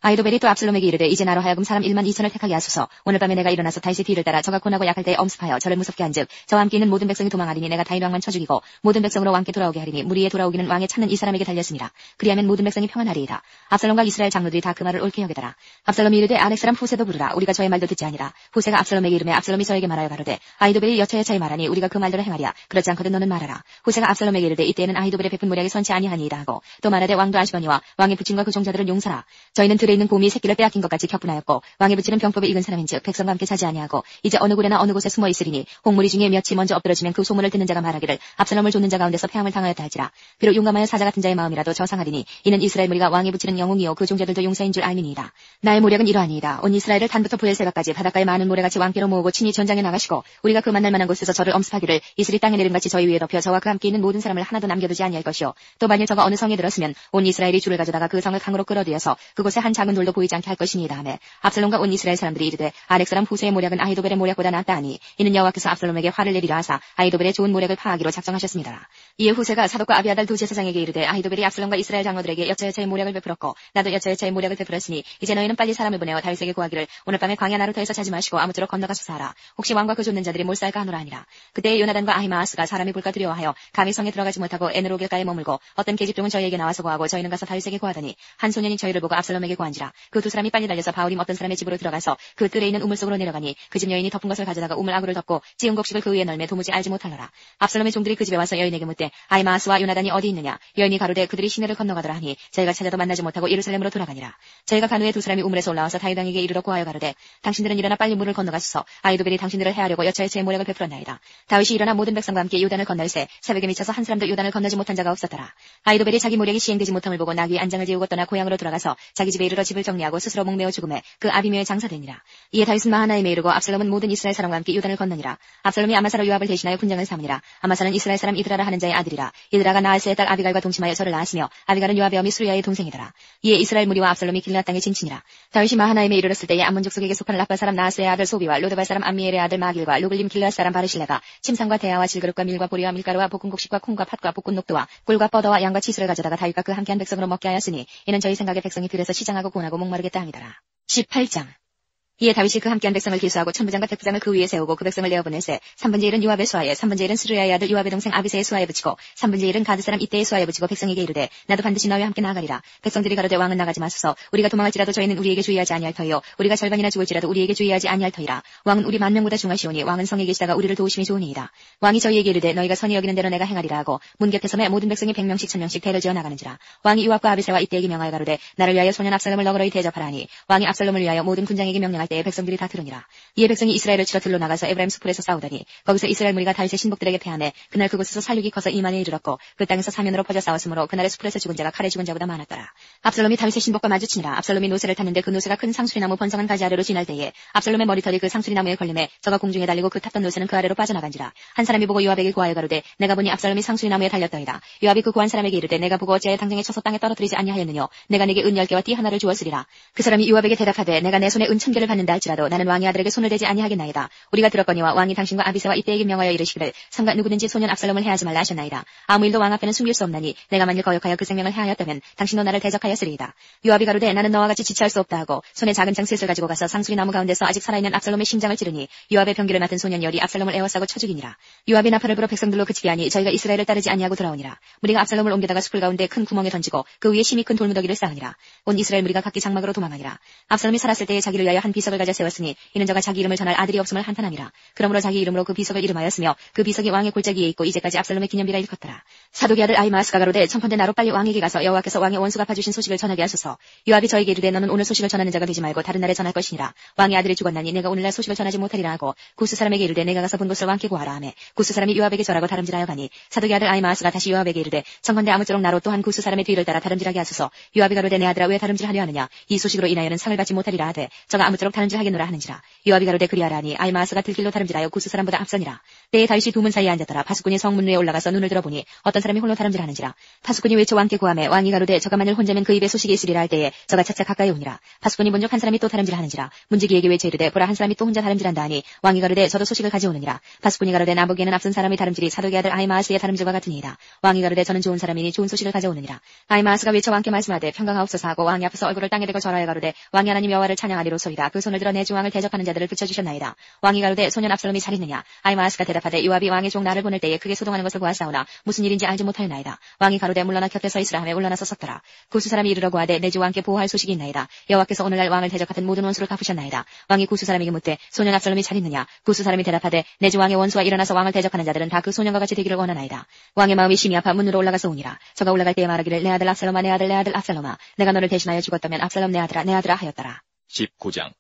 아히도벨이 또 압살롬에게 이르되 이제 나로 하여금 사람 1만 2천을 택하게 하소서. 오늘 밤에 내가 일어나서 다윗의 뒤를 따라 저가 고나고 약할 때에 엄습하여 저를 무섭게 한즉 저와 함께 있는 모든 백성이 도망하리니 내가 다윗 왕만 쳐 죽이고 모든 백성으로 왕께 돌아오게 하리니 무리에 돌아오기는 왕의 찾는 이 사람에게 달렸으니라. 그리하면 모든 백성이 평안하리이다. 압살롬과 이스라엘 장로들이 다 그 말을 옳게 여기더라. 압살롬이 이르되 아렉 사람 후세도 부르라. 우리가 저의 말도 듣지 아니라. 후세가 압살롬에게 이르매 압살롬이 저에게 말하여 가로되 아히도벨이 여차여차히 말하니 우리가 그 말대로 행하랴. 그렇지 않거든 너는 말하라. 후세가 압살롬에게 이르되 이때에는 아히도벨의 베푼 모략이 선치 아니하니이다 하고 또 말하되 왕도 아시거니와 왕의 부친과 그 종자들은 용사라. 저희는 들에 있는 곰이 새끼를 빼앗긴 것 같이 격분하였고 왕의 부친은 병법에 익은 사람인즉 백성과 함께 자지 아니하고 이제 어느 굴에나 어느 곳에 숨어 있으리니 홍무리 중에 몇이 먼저 엎드러지면 그 소문을 듣는 자가 말하기를 압살롬을 좇는 자 가운데서 패함을 당하였다 할지라. 비록 용감하여 사자 같은 자의 마음이라도 저상하리니 이는 이스라엘 무리가 왕의 부친은 영웅이요 그 종자들도 용사인 줄 알미니이다. 나의 모략은 이러하니이다. 온 이스라엘을 단부터 부엘세바까지 바닷가에 많은 모래같이 왕께로 모으고 친히 전장에 나가시고 우리가 그 만날 만한 곳에서 저를 엄습하기를 이슬이 땅에 내림같이 저희 위에 덮여 저와 그 함께 있는 모든 사람을 하나도 남겨두지 아니할 것이요 또 만일 저가 어느 성에 들었으면 온 이스라엘이 줄을 가져다가 그 성을 강으로 끌어들여서 그곳에 한 작은 돌도 보이지 않게 할 것이니이다 하매 압살롬과 온 이스라엘 사람들이 이르되 아렉 사람 후세의 모략은 아히도벨의 모략보다 낫다 하니 이는 여호와께서 압살롬에게 화를 내리라 하사 아히도벨의 좋은 모략을 파하기로 작정하셨습니다. 이에 후세가 사독과 아비아달 두 제사장에게 이르되 아히도벨이 압살롬과 이스라엘 장로들에게 여차여차의 모략을 베풀었고 나도 여차여차의 모략을 베풀었으니 이제 너희는 빨리 사람을 보내어 다윗에게 구하기를 오늘 밤에 광야 나루터에서 자지 마시고 아무쪼록 건너가소서 하라. 혹시 왕과 그 좇는 자들이 몰살까 하노라 하니라. 그때 요나단과 아히마아스가 사람이 볼까 두려워하여 감히 성에 들어가지 못하고 에느로길가에 머물고 어떤 계집종은 저희에게 나와서 구하고 저희는 가서 다윗에게 구하더니 한 소년이 저희를 보고 압살롬에게 구한지라. 그 두 사람이 빨리 달려서 바울임 어떤 사람의 집으로 들어가서 그 뜰에 있는 우물 속으로 내려가니 그 집 여인이 덮은 것을 가져다가 우물 아구를 덮고 지은 곡식을 그 위에 널매 도무지 알지 못하더라. 압살롬의 종들이 그 집에 와서 여인에게 묻되 아히마아스와 요나단이 어디 있느냐. 여인이 가로되 그들이 시내를 건너가더라 하니 저희가 찾아도 만나지 못하고 예루살렘으로 돌아가니라. 저희가 간 후에 두 사람이 우물에서 올라와서 다윗 왕에게 이르러 구하여 가로되 당신들은 일어나 빨리 물을 건너가소서. 아히도벨이 당신들을 해하려고 여차여차의 모략을 베풀었나이다. 다윗이 일어나 모든 백성과 함께 요단을 건널새 새벽에 미쳐서 한 사람도 요단을 건너지 못한 자가 없었더라. 아히도벨이 자기 모략이 시행되지 못함을 보고 나귀 안장을 지우고 떠나 고향으로 돌아가서 자기 집에 이르러 집을 정리하고 스스로 목매어 죽음에 그 아비묘에 장사되니라. 이에 다윗은 마하나임에 이르고 압살롬은 모든 이스라엘 사람과 함께 요단을 건너니라. 압살롬이 아마사로 요압을 대신하여 군장을 삼으니라. 아마사는 이스라엘 사람 이드라라 하는 자의 아들이라. 이드라가 나하스의 딸 아비갈과 동침하여 저를 낳았으며 아비갈은 요압의 어미 수리아의 동생이더라. 이에 이스라엘 무리와 압살롬이 길앗 땅에 진친이라. 다윗이 마하나임에 이르렀을 때에 암몬 족속에게 속한 라파 사람 나하스의 아들 소비와 로드발 사람 암미엘의 아들 마길과 루글림 길앗 사람 바르실레가 침상과 대야와 질그릇과 밀과 보리와 밀가루와 볶은 곡식과 콩과 팥과 볶은 녹두와 꿀과 뻐더와 양과 치수를 가져다가 다윗과 그 함께한 백성으로 먹게 하였으니 이는 저희 생각에 백성이 들에서 시장하고 고나고 목마르겠다 함이더라. 18장. 이에 다윗이 그 함께한 백성을 기수하고 천부장과 백부장을 그 위에 세우고 그 백성을 내어보내세 3분의 1은 요압의 수하에 3분의 1은 스루야의 아들 요압의 동생 아비새의 수하에 붙이고 3분의 1은 가드 사람 이때의 수하에 붙이고 백성에게 이르되 나도 반드시 너희와 함께 나아가리라. 백성들이 가로되 왕은 나가지 마소서. 우리가 도망할지라도 저희는 우리에게 주의하지 아니할 터이요 우리가 절반이나 죽을지라도 우리에게 주의하지 아니할 터이라. 왕은 우리 만명보다 중하시오니 왕은 성에 계시다가 우리를 도우심이 좋으니이다. 왕이 저희에게 이르되 너희가 선히 여기는 대로 내가 행하리라 하고 문 곁에 섬에 모든 백성이 100명씩 1000명씩 대를 지어 나가는지라. 왕이 요압과 아비새와 이때에게 명하여 가로되 나를 위하여 소년 압살롬을 너그러이 대접하라 하니 왕이 압살롬을 위하여 모든 군장에게 명령할 때에 백성들이 다 들으니라. 이에 백성이 이스라엘을 치러 들로 나가서 에브라임 수풀에서 싸우더니 거기서 이스라엘 무리가 다윗의 신복들에게 패하매 그날 그곳에서 살육이 커서 2만에 이르렀고 그 땅에서 사면으로 퍼져 싸웠으므로 그날의 수풀에서 죽은 자가 칼에 죽은 자보다 많았더라. 압살롬이 다윗의 신복과 마주치니라. 압살롬이 노새를 탔는데 그 노새가 큰 상수리나무 번성한 가지 아래로 지날 때에 압살롬의 머리털이 그 상수리나무에 걸림에 저가 공중에 달리고 그 탔던 노새는 그 아래로 빠져나간지라. 한 사람이 보고 요압에게 구하여 가로되 내가 보니 압살롬이 상수리나무에 달렸더이다. 요압이 그 구한 사람에게 이르되 내가 보고 어찌하여 당장에 쳐서 땅에 떨어뜨리지 아니하였느뇨. 내가 네게 은 10개와 띠 하나를 주었으리라. 그 사람이 요압에게 대답하되 내가 내 손에 은 1000개를 받는다 할지라도 나는 왕의 아들에게 손을 대지 아니하겠나이다. 우리가 들었거니와 왕이 당신과 아비새와 이때에게 명하여 이르시기를 삼가 누구든지 소년 압살롬을 해하지 말라 하셨나이다. 아무 일도 왕 앞에는 숨길 수 없나니 내가 만일 거역하여 그 생명을 해하였다면 당신도 나를 대적하였으리이다. 요압이 가로되 나는 너와 같이 지체할 수 없다 하고 손에 작은 창 셋을 가지고 가서 상수리 나무 가운데서 아직 살아있는 압살롬의 심장을 찌르니 요압의 병기를 맡은 소년 열이 압살롬을 에워싸고 쳐 죽이니라. 요압이 나팔을 불어 백성들로 그치게 하니 저희가 이스라엘을 따르지 아니하고 돌아오니라. 무리가 압살롬을 옮겨다가 숲을 가운데 큰 구멍에 던지고 그 위에 힘이 큰 돌무더기를 쌓으니라. 온 이스라엘 무리가 각기 장막으로 도망하니라. 압살롬이 살았을 때에 자기를 위하여 한 비석을 가져 세웠으니 이는 저가 자기 이름을 전할 아들이 없음을 한탄함이라. 그러므로 자기 이름으로 그 비석을 이름하였으며 그 비석이 왕의 골짜기에 있고 이제까지 압살롬의 기념비라 일컫더라. 사독의 아들 아히마아스가 가로되 청컨대 나로 빨리 왕에게 가서 여호와께서 왕의 원수 갚아주신 소식을 전하게 하소서. 요압이 저에게 이르되 너는 오늘 소식을 전하는 자가 되지 말고 다른 날에 전할 것이니라. 왕의 아들이 죽었나니 내가 오늘날 소식을 전하지 못하리라 하고 구스 사람에게 이르되 내가 가서 본 것을 왕께 고하라 하매 구스 사람이 요압에게 절하고 다름질하여 가니 사독의 아들 아히마아스가 다시 요압에게 이르되 청컨대 아무쪼록 나로 또한 구스 사람의 뒤를 따라 다름질하게 하소서. 요압이 가로되 내 아들아 왜 다름질하려 하느냐. 이 소식으로 인하여는 상을 받지 못하리라 하되 저가 아무쪼록 다름질하겠노라 하는지라. 요압이 가로되 그리하라 하니 아히마아스가 들길로 다름질하여 구스 사람보다 앞서니라. 때에 다윗이 두문 사이에 앉았더라. 파수꾼이 성문 위에 올라가서 눈을 들어보니 어떤 사람이 홀로 다름질하는지라. 파수꾼이 외쳐 왕께 고하매 왕이 가로되 저가 만일 혼자면 그 입에 소식이 있으리라 할 때에 저가 차차 가까이 오니라. 파수꾼이 본즉 한 사람이 또 다름질하는지라. 문지기에게 외쳐 이르되 보라 한 사람이 또 혼자 다름질한다 하니 왕이 가로되 저도 소식을 가져오느니라. 파수꾼이 가로되 나 보기에는 앞선 사람의 다름질이 사독의 아들 아히마아스의 다름질과 같으니이다. 왕이 가로되 저는 좋은 사람이니 좋은 소식을 가져오느니라. 아히마아스가 외쳐 왕께 말씀하되 평강하옵소서 하고 왕이 앞에서 얼굴을 땅에 대고 절하여 가로되 왕이 하나님 여호와를 찬양하리로소이다. 그 손을 들어 내 주 왕을 대적하는 자들을 붙여주셨나이다. 왕이 가로되 소년 압살롬이 잘 있느냐. 아히마아스가 대답하되 요압이 왕의 종 나를 보낼 때에 크게 소동하는 것을 보았사오나 무슨 일인지 알지 못하였나이다. 왕이 가로되 물러나 곁에 서 있으라 하며 물러나서 섰더라. 구스 사람이 이르러 고하되 내 주 왕께 보호할 소식이 있나이다. 여호와께서 오늘날 왕을 대적하던 모든 원수를 갚으셨나이다. 왕이 구스 사람에게 묻되 소년 압살롬이 잘 있느냐. 구스 사람이 대답하되 내 주 왕의 원수와 일어나서 왕을 대적하는 자들은 다 그 소년과 같이 되기를 원하나이다. 왕의 마음이 심히 아파 문으로 올라가서 오니라. 저가 올라갈 때에 말하기를 내 아들 압살롬아 내 아들 내 아들 압살롬아 내가 너를 대신하여 죽었다면 압살롬 내 아들아 하였더라. 19장.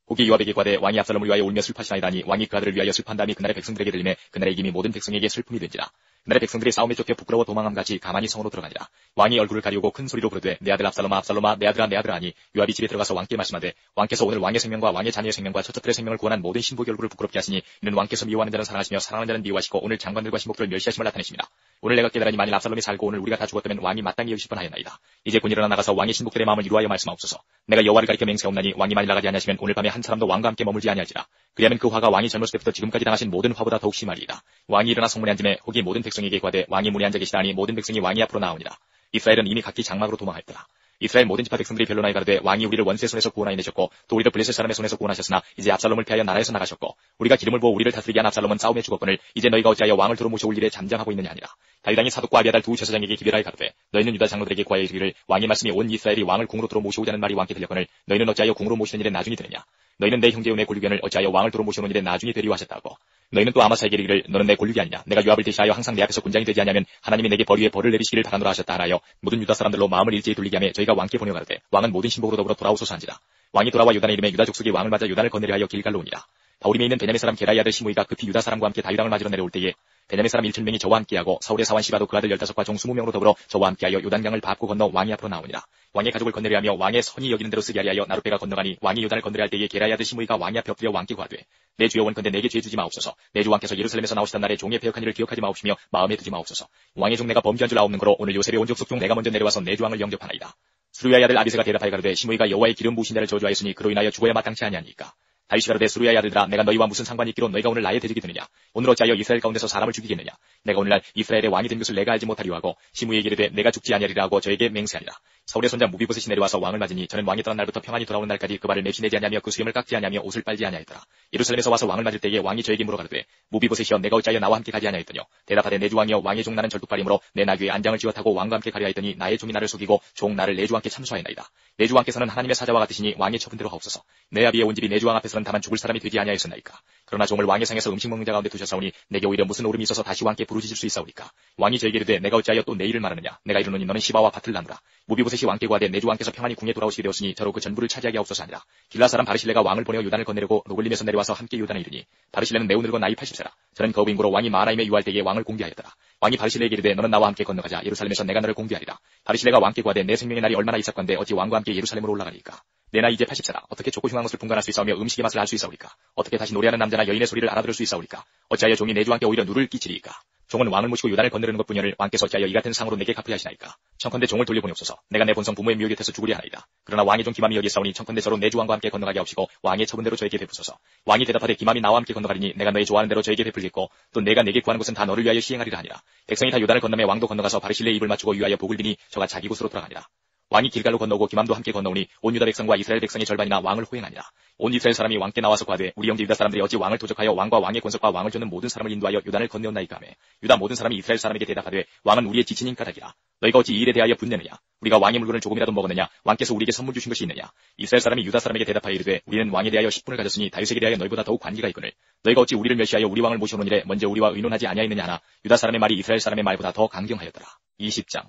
혹이 요압에게 과대 왕이 압살롬을 위하여 울며 슬퍼하시나이다니 왕이 그 아들을 위하여 슬퍼한 다음에 그날의 백성들에게 들리매 그날의 이김이 모든 백성에게 슬픔이 된지라. 그날의 백성들이 싸움에 쫓겨 부끄러워 도망함같이 가만히 성으로 들어가니라. 왕이 얼굴을 가리우고 큰 소리로 부르되 내 아들 압살롬아 압살롬아 내 아들아 내 아들아 하니 요압이 집에 들어가서 왕께 말씀하되 왕께서 오늘 왕의 생명과 왕의 자녀의 생명과 처처들의 생명을 구원한 모든 신복의 얼굴을 부끄럽게 하시니 이는 왕께서 미워하는 자는 사랑하시며 사랑하는 자는 미워하시고 오늘 장관들과 신복들을 멸시하심을 나타내십니다. 오늘 내가 깨달으니 만일 압살롬이 살고 오늘 우리가 다 죽었다면 왕이 마땅히 여기실 뻔하였나이다. 이제 곧 일어나 나가서 왕의 신복들의 마음을 이루하여 말씀하옵소서. 내가 여호와를 가리켜 맹세하옵나니 왕이 만일 나가지 아니하시면 오늘 밤에 한 사람도 왕과 함께 머물지 아니할지라. 그리하면 그 화가 왕이 젊었을 때부터 지금까지 당하신 모든 화보다 더욱 심하리이다. 왕이 일어나 성문에 앉음에 혹이 모든 백성에게 과대 왕이 문에 앉아 계시다니 모든 백성이 왕이 앞으로 나오니라. 이스라엘은 이미 각기 장막으로 도망하였더라. 이스라엘 모든 지파 백성들이 변론하여 가로되 왕이 우리를 원수의 손에서 구원하여 내셨고 또 우리를 블레셋 사람의 손에서 구원하셨으나 이제 압살롬을 피하여 나라에서 나가셨고 우리가 기름을 부어 우리를 다스리게 한 압살롬은 싸움에 죽었거늘 이제 너희가 어찌하여 왕을 두루 모셔올 일에 잠잠하고 있느냐 하니라. 다윗 왕이 사독과 아비아달 두 제사장에게 기별하여 가로되 너희는 유다 장로들에게 구하여 이르기를 왕의 말씀이 온 이스라엘이 왕을 궁으로 두루 모셔오자는 말이 왕께 들렸거늘 너희는 어찌하여 궁으로 모시는 일에 나중이 되느냐. 너희는 내 형제 내 골육견을 어찌하여 왕을 두루 모셔오는 일에 나중이 되리오 하셨다고. 너희는 또 아마사에게 이르기를 너는 내 골육이 아니냐. 내가 요압을 대시하여 항상 내 앞에서 군장이 되지 아니하면 하나님이 내게 벌 위에 벌을 내리시기를 바라노라 하셨다 하여 모든 유다 사람들로 마음을 일제히 돌리게 하며 저희가 왕께 보내어 가로되 왕은 모든 신복으로 더불어 돌아오소서 한지라. 왕이 돌아와 요단에 이름에 유다 족속이 왕을 맞아 요단을 건너려 하여 길갈로 오니라. 바울임에 있는 베냐민 사람 게라의 아들 시므이가 급히 유다 사람과 함께 다윗 왕을 맞으러 내려올 때에 베냐민 사람 1,000명이 저와 함께하고 사울의 사환 시바도 그 아들 15과 종 20명으로 더불어 저와 함께하여 요단강을 밟고 건너 왕이 앞으로 나오니라. 왕의 가족을 건너려 하며 왕의 선이 여기는 대로 쓰게 하려 하여 나룻배가 건너가니 왕이 요단을 건너려 할 때에 게라의 아들 시므이가 왕이 앞에 엎드려 왕께 구하되 내 주여 원컨대 내게 죄 주지 마옵소서. 내 주 왕께서 예루살렘에서 나오시던 날에 종의 배역한 일을 기억하지 마옵시며 마음에 두지 마옵소서. 왕의 종 내가 범죄한 줄 아옵는 거로 오늘 요셉의 온 족속 중 내가 먼저 내려와서 내 주 왕을 영접하나이다. 수루야의 아들 아비새가 대답하여 가로되 시므이가 여호와의 기름 부으신 자를 저주하였으니 그로 인하여 죽어야 마땅치 아니하니까. 다윗이 가로되 수루야의 아들들아 내가 너희와 무슨 상관이 있기로 너희가 오늘 나의 대적이 되느냐. 오늘 어찌하여 이스라엘 가운데서 사람을 죽이겠느냐. 내가 오늘날 이스라엘의 왕이 된 것을 내가 알지 못하리오 하고 시므이에게 이르되 내가 죽지 아니하리라 하고 저에게 맹세하니라. 사울의 손자 무비보셋이 내려와서 왕을 맞으니 저는 왕이 떠난 날부터 평안히 돌아오는 날까지 그 발을 맵시내지 아니하며 그 수염을 깎지 아니하며 옷을 빨지 아니하였더라. 예루살렘에서 와서 왕을 맞을 때에 왕이 저에게 물어 가로되 무비보셋이여 내가 어찌하여 나와 함께 가지 아니하였더뇨. 대답하되 내 주 왕이여 왕의 종 나는 절뚝발이므로 내 나귀에 안장을 쥐어 타고 왕과 함께 가려 하였더니 나의 종이 나를 속이고 종 나를 내 주 왕께 참수하였나이다. 내 주 왕께서는 하나님의 사자와 같으시니 왕의 처분대로 하옵소서. 내 아비의 온 집이 내 주 왕 앞에서는 다만 죽을 사람이 되지 아니하였으나이까. 그러나 종을 왕의 상에서 음식 먹는 자 가운데 두셨사오니 내게 오히려 무슨 오름이 있어서 다시 왕께 부르짖을 수 있사오리까. 왕이 저에게 이르되 내가 어찌하여 또 내 일을 말하느냐. 내가 이르노니 너는 시바와 밭을 나누라. 무비보셋이 왕께 구하되 내 주 왕께서 평안히 궁에 돌아오시게 되었으니 저로 그 전부를 차지하게 하옵소서 하니라. 길라 사람 바르실레가 왕을 보내어 요단을 건네려고 노글림에서 내려와서 함께 요단에 이르니 바르실레는 매우 늙어 나이 80세라. 저는 거부 인고로 왕이 마하나임에 유할 때에 왕을 공개하였더라. 왕이 바르실레에게 이르되 너는 나와 함께 건너가자. 예루살렘에서 내가 너를 공개하리라. 바르실레가 왕께 구하되 내 생명의 날이 얼마나 있었건대 어찌 왕과 함께 예루살렘으로 올라가리까. 내 나이 이제 80세라. 어떻게 좋고 흉한 것을 분간할 수 있사오며 음식의 맛을 알 수 있사오리까. 어떻게 다시 노래하는 남자나 여인의 소리를 알아들을 수 있사오리까. 어찌하여 종이 내 주 왕께 오히려 누를 끼치리이까. 종은 왕을 모시고 요단을 건너려는 것뿐이오늘 왕께서 어찌하여 이 같은 상으로 내게 갚으려 하시나이까. 청컨대 종을 돌려보내옵소서. 내가 내 본성 부모의 묘 곁에서 죽으려 하나이다. 그러나 왕의 종 기맘이 여기에 싸우니 청컨대 저로 내 주 왕과 함께 건너가게 하옵시고 왕의 처분대로 저에게 베푸소서. 왕이 대답하되 기맘이 나와 함께 건너가리니 내가 너희 좋아하는 대로 저에게 베풀겠고 또 내가 내게 구하는 것은 다 너를 위하여 시행하리라 하니라. 백성이 다 요단을 건너매 왕도 건너가서 바르실레의 입을 맞추고 위하여 복을 비니 저가 자기 곳으로 돌아가니라. 왕이 길갈로 건너오고 기맘도 함께 건너오니 온 유다 백성과 이스라엘 백성의 절반이나 왕을 호행하니라. 온 이스라엘 사람이 왕께 나와서 과되 우리 형제 유다 사람들이 어찌 왕을 도적하여 왕과 왕의 권속과 왕을 쫓는 모든 사람을 인도하여 요단을 건너온나이까 하매 유다 모든 사람이 이스라엘 사람에게 대답하되 왕은 우리의 지친인 까닭이라. 너희가 어찌 이 일에 대하여 분내느냐? 우리가 왕의 물건을 조금이라도 먹었느냐? 왕께서 우리에게 선물 주신 것이 있느냐? 이스라엘 사람이 유다 사람에게 대답하여 이르되 우리는 왕에 대하여 10분을 가졌으니 다윗에게 대하여 너희보다 더욱 관계가 있거늘 너희가 어찌 우리를 멸시하여 우리 왕을 모셔오는 일에 먼저 우리와 의논하지 아니하였느냐 하나 유다 사람의 말이 이스라엘 사람의 말보다 더 강경하였더라. 20장.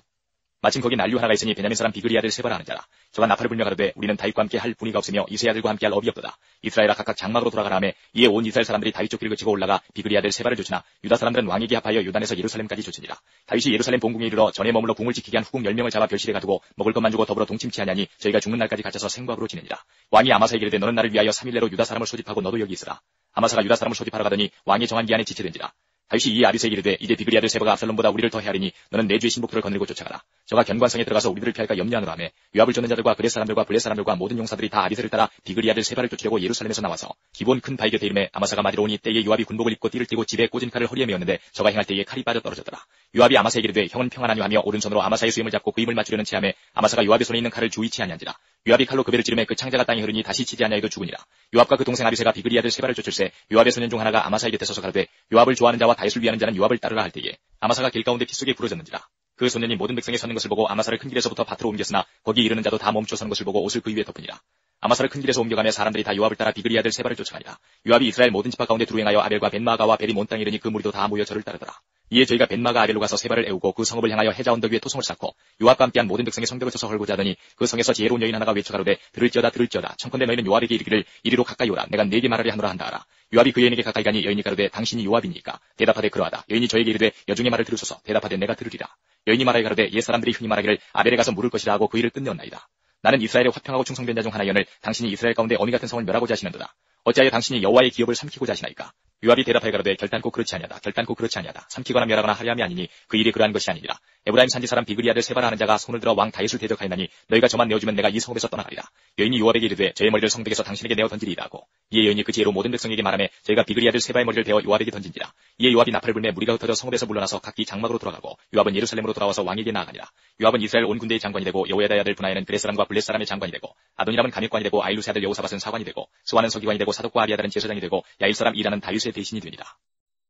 마침 거기 난류 하나가 있으니 베냐민 사람 비그리 아들 세바라 하는 자라. 저가 나팔을 불며 가로되 우리는 다윗과 함께 할 분이가 없으며 이세 아들과 함께 할 업이 없도다. 이스라엘아 각각 장막으로 돌아가라 하매 이에 온 이스라엘 사람들이 다윗 쫓기를 그치고 올라가 비그리 아들 세바를 쫓으나 유다 사람들은 왕에게 합하여 요단에서 예루살렘까지 쫓으니라. 다윗이 예루살렘 본궁에 이르러 전에 머물러 궁을 지키게 한 후궁 10명을 잡아 별실에 가두고 먹을 것만 주고 더불어 동침치 하냐니 저희가 죽는 날까지 갇혀서 생밥으로 지내니라. 왕이 아마사에게 이르되 너는 나를 위하여 3일 내로 유다 사람을 소집하고 너도 여기 있으라. 아마사가 유다 사람을 소집하러 가더니 왕이 정한 기한에 지체된지라. 다윗이 이 아비새에게 이르되 이제 비그리 아들 세바가 압살롬보다 우리를 더 헤아리니 너는 내 주의 신복들을 거느리고 쫓아가라. 저가 견관성에 들어가서 우리들을 피할까 염려하노라 하매 요압을 쫓는 자들과 그렛 사람들과 블렛 사람들과 모든 용사들이 다 아비새를 따라 비그리 아들 세바를 쫓으려고 예루살렘에서 나와서 기본 큰 바위 곁에 이름에 아마사가 맞으러 오니 때에 요압이 군복을 입고 띠를 띠고 집에 꽂은 칼을 허리에 메었는데 저가 행할 때에 칼이 빠져 떨어졌더라. 요압이 아마사에게 이르되 형은 평안하냐 하며 오른손으로 아마사의 수염을 잡고 그 입을 맞추려는 체함에 아마사가 요압의 손에 있는 칼을 주의 치하니한지라. 요압이 칼로 그 배를 찌르매 그 창자가 땅에 흐르니 다시 치지 아니하여도 죽으니라. 요압과 그 동생 아비새가 비그리 아들 세바를 쫓을새 요압의 소년 중 하나가 아마사의 곁에 서서 가로되 요압을 좋아하는 자와 다윗을 위하는 자는 요압을 따르라 할 때에 아마사가 길 가운데 피 속에 부러졌는지라. 그 소년이 모든 백성이 서는 것을 보고 아마사를 큰 길에서부터 밭으로 옮겼으나 거기 이르는 자도 다 멈춰 서는 것을 보고 옷을 그 위에 덮으니라. 아마사를 큰 길에서 옮겨가며 사람들이 다 요압을 따라 비그리 아들 세바를 쫓아가니라. 요압이 이스라엘 모든 지파 가운데 두루 행하여 아벨과 벤마가와 벨이 몬 땅에 이르니 그 무리도 다 모여 저를 따르더라. 이에 저희가 벤마가 아벨로 가서 세바를 애우고 그 성읍을 향하여 해자 언덕 위에 토성을 쌓고 요압과 함께한 모든 백성의 성벽을 쳐서 헐고자 하더니 그 성에서 지혜로운 여인 하나가 외쳐가로되 들을지어다 청컨대 너희는 요압에게 이르기를 이리로 가까이 오라 내가 네게 말하리 하노라 한다 하라. 요압이 그 여인에게 가까이 가니 여인이 가로되 당신이 요압이니까 대답하되 그러하다. 여인이 저에게 이르되 여중의 말을 들으소서 대답하되 내가 들으리라. 여인이 말하여 가로되 옛 사람들이 흔히 말하기를 아벨에 가서 물을 것이라 하고 그 일을 끝내었나이다. 나는 이스라엘의 화평하고 충성된 자 중 하나여늘 당신이 이스라엘 가운데 어미 같은 성을 멸하고자 하시는도다. 어찌하여 당신이 여호와의 기업을 삼키고자 하시나이까. 요압이 대답하여 가로되 결단코 그렇지 아니하다. 삼키거나 멸하거나 하려함이 아니니 그 일이 그러한 것이 아니니라. 에브라임 산지 사람 비그리 아들 세바라 하는 자가 손을 들어 왕 다윗을 대적하였나니 너희가 저만 내어주면 내가 이 성읍에서 떠나가리라. 여인이 요압에게 이르되 저의 머리를 성벽에서 당신에게 내어 던지리이다 하고 이에 여인이 그 지혜로 모든 백성에게 말하매 저희가 비그리 아들 세바의 머리를 베어 요압에게 던진지라. 이에 요압이 나팔을 불매 무리가 흩어져 성읍에서 물러나서 각기 장막으로 돌아가고 요압은 예루살렘으로 돌아와서 왕에게 나아가니라. 요압은 이스라엘 온 군대의 장관이 되고 여호야다의 아들 분하야는 그렛 사람과 블렛 사람의 장관이 되고 아도니람은 감역관이 되고 아일루스의 아들 여호사밧은 사관이 되고 스와는 서기관이 되고 사독과 아리아달은 제사장이 되고 야일 사람 이라는 다윗의 대신이 되니라.